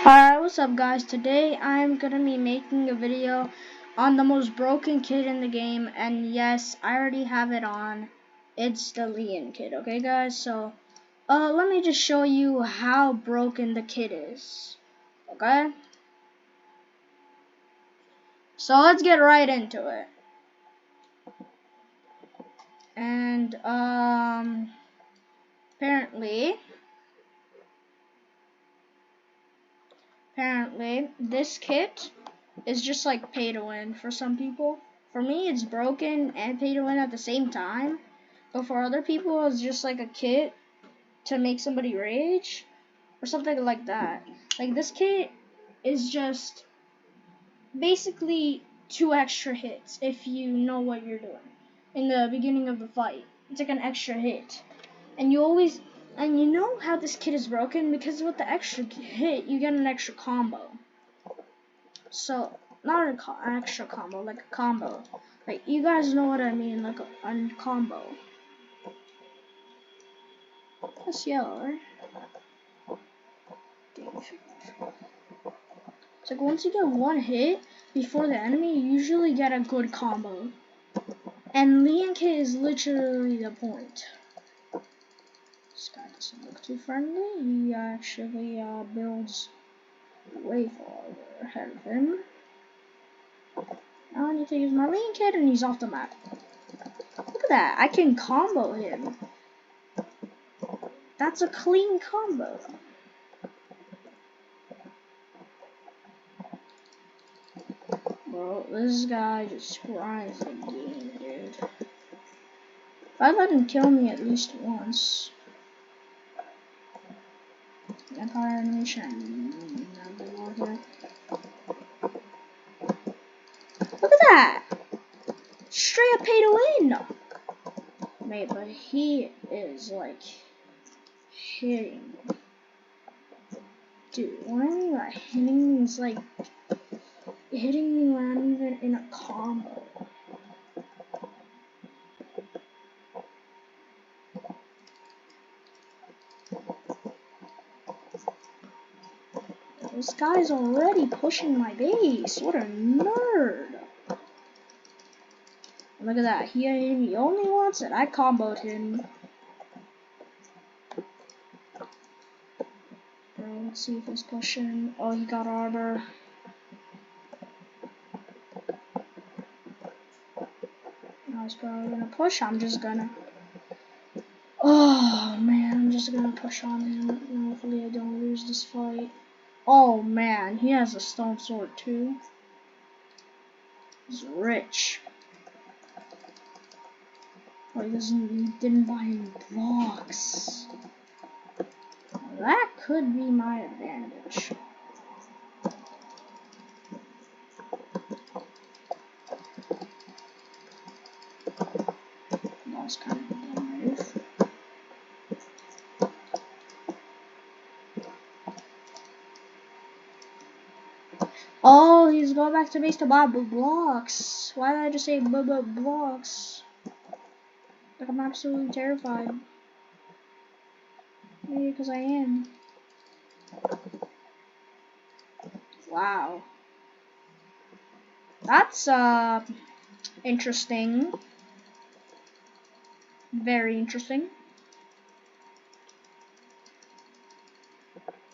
Alright, what's up guys? Today I'm gonna be making a video on the most broken kid in the game, and yes, I already have it on. It's the Leon kid, okay guys? So, let me just show you how broken the kid is, okay? So let's get right into it. And, apparently, this kit is just like pay to win for some people. For me, it's broken and pay to win at the same time. But for other people, it's just like a kit to make somebody rage or something like that. Like this kit is just basically 2 extra hits if you know what you're doing in the beginning of the fight. It's like an extra hit, and you know how this kit is broken because with the extra hit you get an extra combo. So not an extra combo, like a combo. Like you guys know what I mean, like a combo. That's yellow, right? It's like once you get 1 hit before the enemy, you usually get a good combo. And Leon K is literally the point. This guy doesn't look too friendly. He actually builds way farther ahead of him. All I need to use my Leon Kid and he's off the map. Look at that, I can combo him. That's a clean combo. Bro, this guy just grinds the game, dude. If I let him kill me at least once. Empire animation. Look at that! Straight up pay to win! Mate, but he is like hitting me. Dude, what I mean by hitting me is like hitting me when I'm even in a combo. This guy's already pushing my base. What a nerd. Look at that. He hit me only once and I comboed him. Bro, let's see if he's pushing. Oh, he got armor. I was probably gonna push. I'm just gonna. Oh man, I'm just gonna push on him. And hopefully I don't lose this fight. Oh man, he has a stone sword too. He's rich. Oh, he didn't buy any blocks. Well, that could be my advantage. That was kind of a dumb move. Oh, he's going back to base to buy blocks. Why did I just say blocks? Like I'm absolutely terrified. Maybe because I am. Wow. That's interesting. Very interesting.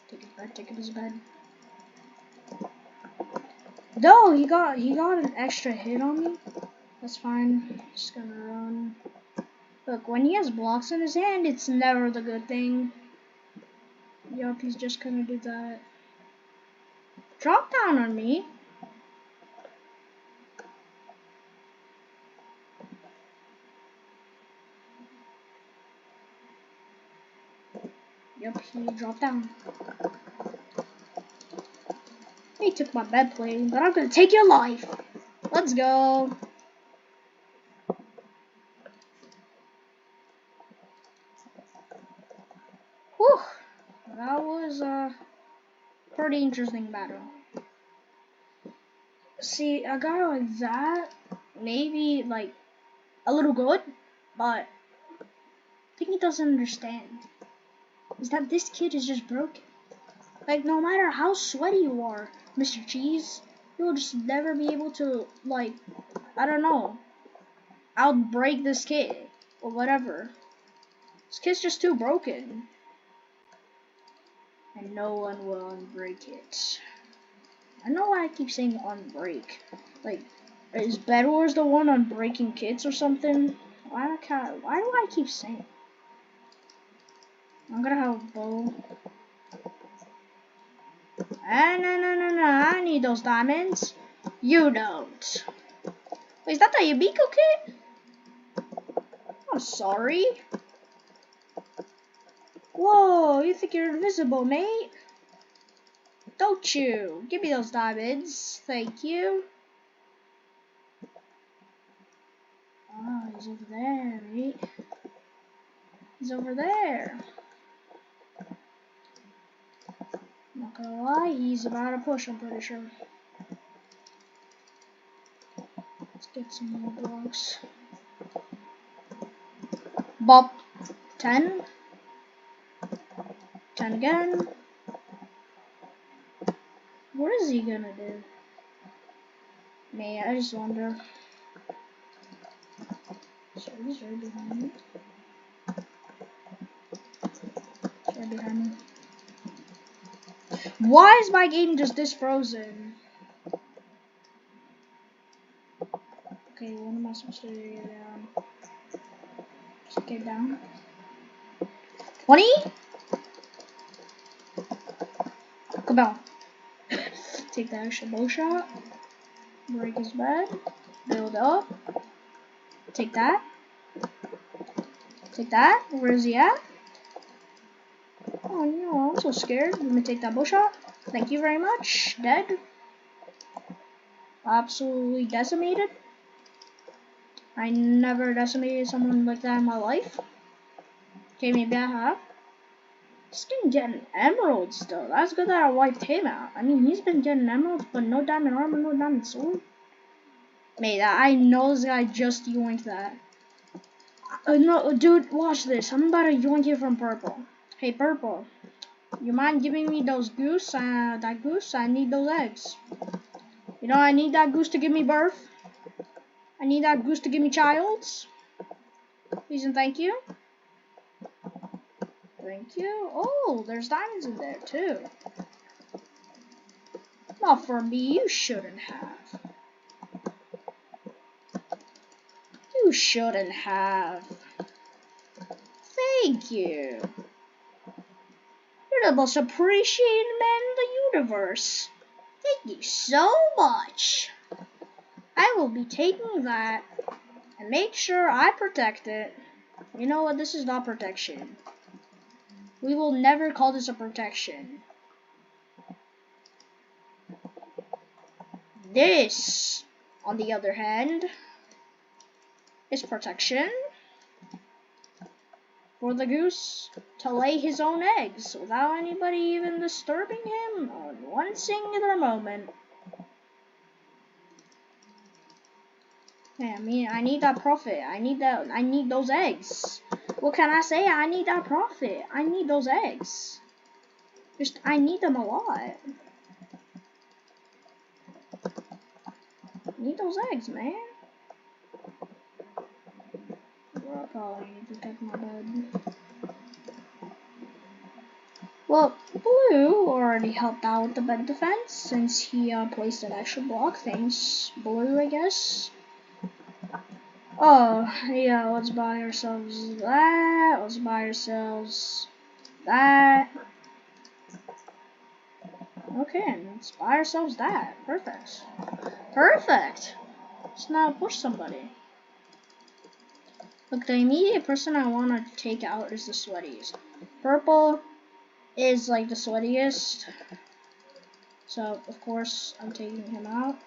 Take it his bed. No, he got an extra hit on me. That's fine. Just gonna run. Look, when he has blocks in his hand, it's never the good thing. Yup, he's just gonna do that. Drop down on me. Yup, he dropped down. He took my bed plate, but I'm gonna take your life. Let's go. Whew. That was a pretty interesting battle. See, a guy like that, maybe like a little good, but I think he doesn't understand is that this kid is just broken. Like, no matter how sweaty you are, Mr. Cheese, you'll just never be able to, like, I don't know, outbreak this kid or whatever. This kid's just too broken. And no one will unbreak it. I know why I keep saying unbreak. Like, is Bedwars the one on breaking kids or something? Why do I keep saying? I'm gonna have a bow. Ah, no. I need those diamonds. You don't. Wait, is that the Yabiko kid? I'm sorry. Whoa, you think you're invisible, mate? Don't you? Give me those diamonds. Thank you. Oh, he's over there, mate. He's over there. Not gonna lie, he's about to push, I'm pretty sure. Let's get some more blocks. Bop. 10. 10 again. What is he gonna do? Man, I just wonder. So he's right behind me. He's right behind me. Why is my game just this frozen? Okay, what am I supposed to do? Get down. Just get down. 20? Come on. Take that extra bow shot. Break his bed. Build up. Take that. Take that. Where is he at? Oh, you know, I'm so scared. Let me take that bow shot. Thank you very much. Dead. Absolutely decimated. I never decimated someone like that in my life. Okay, maybe I have. Just didn't get an emerald still. That's good that I wiped him out. I mean, he's been getting emeralds, but no diamond armor, no diamond sword. Mate, I know this guy just yoinked that. No, dude, watch this. I'm about to yoink it from purple. Hey, purple. You mind giving me those goose? That goose? I need those eggs. You know, I need that goose to give me birth. I need that goose to give me childs. Please and thank you. Thank you. Oh, there's diamonds in there too. Not for me, you shouldn't have. You shouldn't have. Thank you. You're the most appreciated man in the universe. Thank you so much. I will be taking that and make sure I protect it. You know what? This is not protection. We will never call this a protection. This, on the other hand, is protection for the goose to lay his own eggs without anybody even disturbing him on one singular moment. Yeah, I mean, I need that profit. I need those eggs. What can I say? I need that profit. I need those eggs. I need them a lot. I need those eggs, man. I'll probably need to protect my bed. Well, Blue already helped out with the bed defense since he placed an extra block. Thanks, Blue, I guess. Oh, yeah, let's buy ourselves that. Let's buy ourselves that. Okay, let's buy ourselves that. Perfect. Perfect. Let's now push somebody. Look, the immediate person I want to take out is the sweaties. Purple is like the sweatiest. So, of course, I'm taking him out.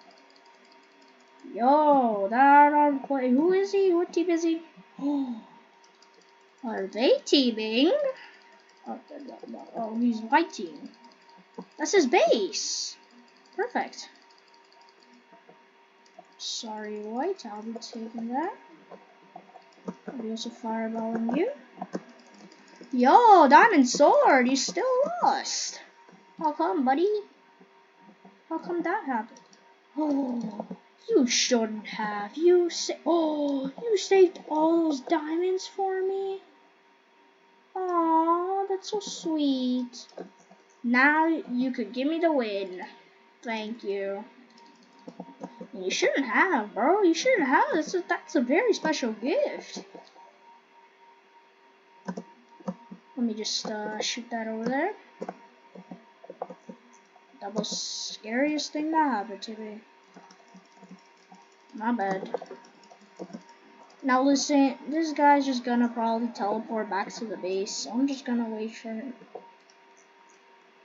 Yo, that on play. Who is he? What team is he? Oh, are they teaming? Oh, he's white team. That's his base. Perfect. Sorry, white. I'll be taking that. I'll be also fireballing you. Yo, diamond sword. You still lost. How come, buddy? How come that happened? Oh, you shouldn't have. You saved all those diamonds for me. Aw, that's so sweet. Now you could give me the win. Thank you. You shouldn't have, bro. You shouldn't have. That's a very special gift. Let me just shoot that over there. That was the scariest thing that happened to me. My bad. Now listen, this guy's just gonna probably teleport back to the base, so I'm just gonna wait for him.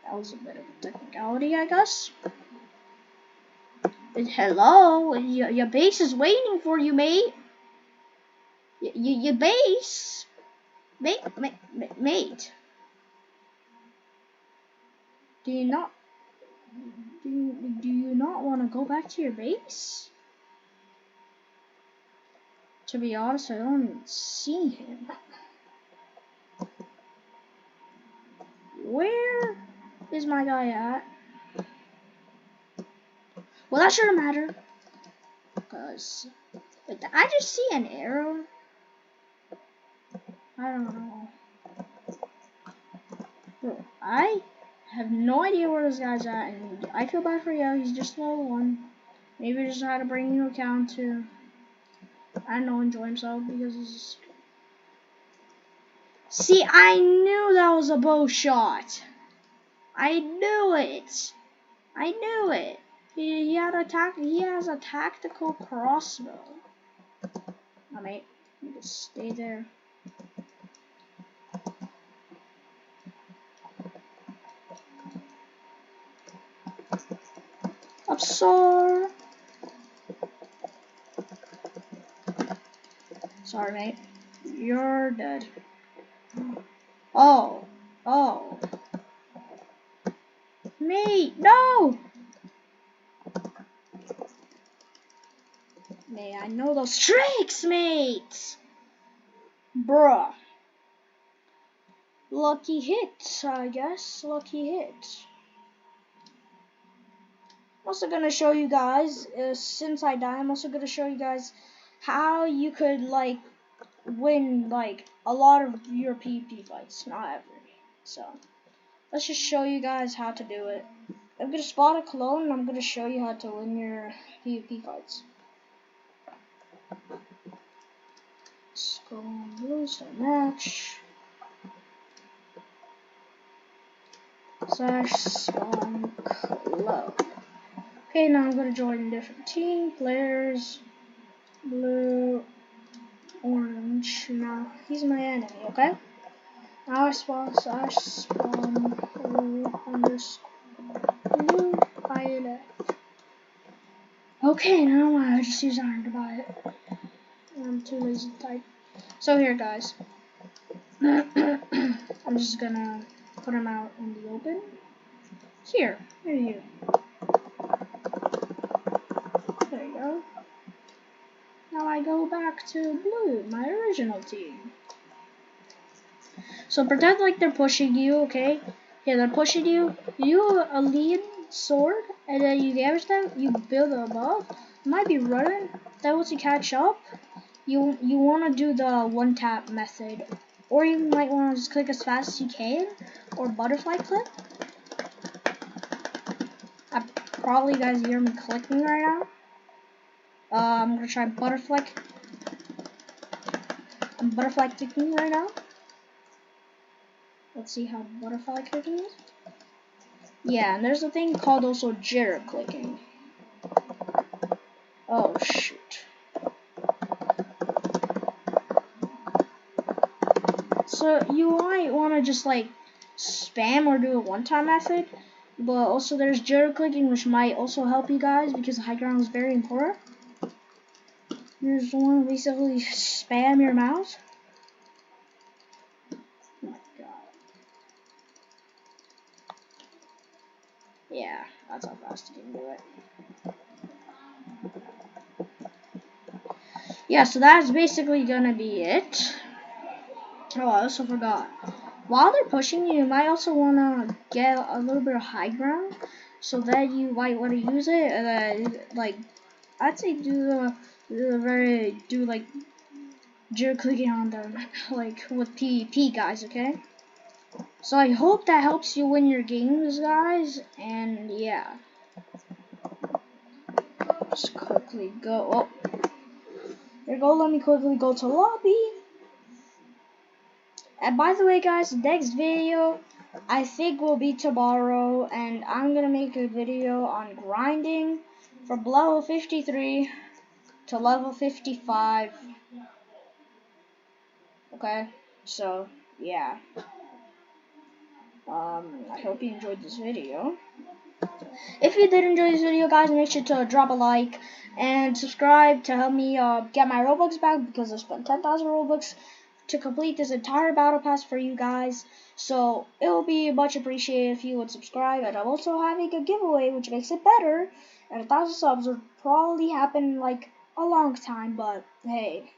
That was a bit of a technicality, I guess. Hello, your base is waiting for you, mate. Your base, mate. Do you not want to go back to your base? To be honest, I don't even see him. Where is my guy at? Well, that shouldn't matter. Because I just see an arrow. I don't know. Bro, I have no idea where this guy's at, and I feel bad for you. He's just level 1. Maybe just had to bring new account to, I don't know, enjoy himself because he's. See, I knew that was a bow shot. I knew it. I knew it. He has a tactical crossbow. Oh, mate, you just stay there. Up, sir. Sorry, mate. You're dead. Oh. Mate, no! Mate, I know those tricks, mate! Bruh. Lucky hit, I guess. Lucky hit. I'm also gonna show you guys, since I die, I'm also gonna show you guys how you could, like, win, like, a lot of your PvP fights. Not every. So, let's just show you guys how to do it. I'm gonna spawn a clone and I'm gonna show you how to win your PvP fights. Let's go on blue, start match. / spawn clone. Okay, now I'm gonna join a different team. Players, blue, orange. Now he's my enemy, okay? Now I spawn / spawn blue _ blue pilot. Okay, now I just use iron to buy it. I'm too lazy to type. So here, guys. I'm just gonna put him out in the open. Here you. There you go. Now I go back to blue, my original team. So pretend like they're pushing you, okay? Yeah, they're pushing you. You a lead sword, and then you damage them. You build them above. You might be running. Then once you catch up, you want to do the one tap method, or you might want to just click as fast as you can, or butterfly click. Probably you guys hear me clicking right now. I'm gonna try butterfly. I'm butterfly clicking right now. Let's see how butterfly clicking is. Yeah, and there's a thing called also jitter clicking. Oh shoot. So you might want to just like spam or do a one-time method, but also there's jitter clicking, which might also help you guys because high ground is very important. You just want to basically spam your mouse. Oh my god. Yeah, that's how fast you can do it. Yeah, so that's basically gonna be it. Oh, I also forgot. while they're pushing you, you might also want to get a little bit of high ground, so that you might want to use it, and then, like, I'd say do like jerk clicking on them, like with PvP guys, okay? So I hope that helps you win your games, guys, and yeah. Just quickly go, oh, there you go, let me quickly go to lobby. And by the way, guys, the next video I think will be tomorrow, and I'm gonna make a video on grinding from level 53 to level 55. Okay, so yeah. I hope you enjoyed this video. If you did enjoy this video, guys, make sure to drop a like and subscribe to help me get my Robux back, because I spent 10,000 Robux to complete this entire battle pass for you guys. So it will be much appreciated if you would subscribe, and I'm also having a giveaway which makes it better, and 1,000 subs would probably happen in like a long time, but hey,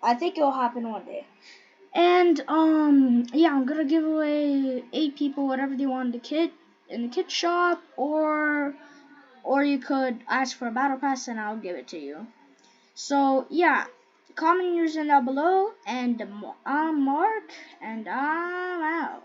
I think it'll happen one day. And yeah, I'm gonna give away 8 people whatever they want in the kit shop, or you could ask for a battle pass and I'll give it to you. So yeah, comment your username down below, and I'm Mark, and I'm out.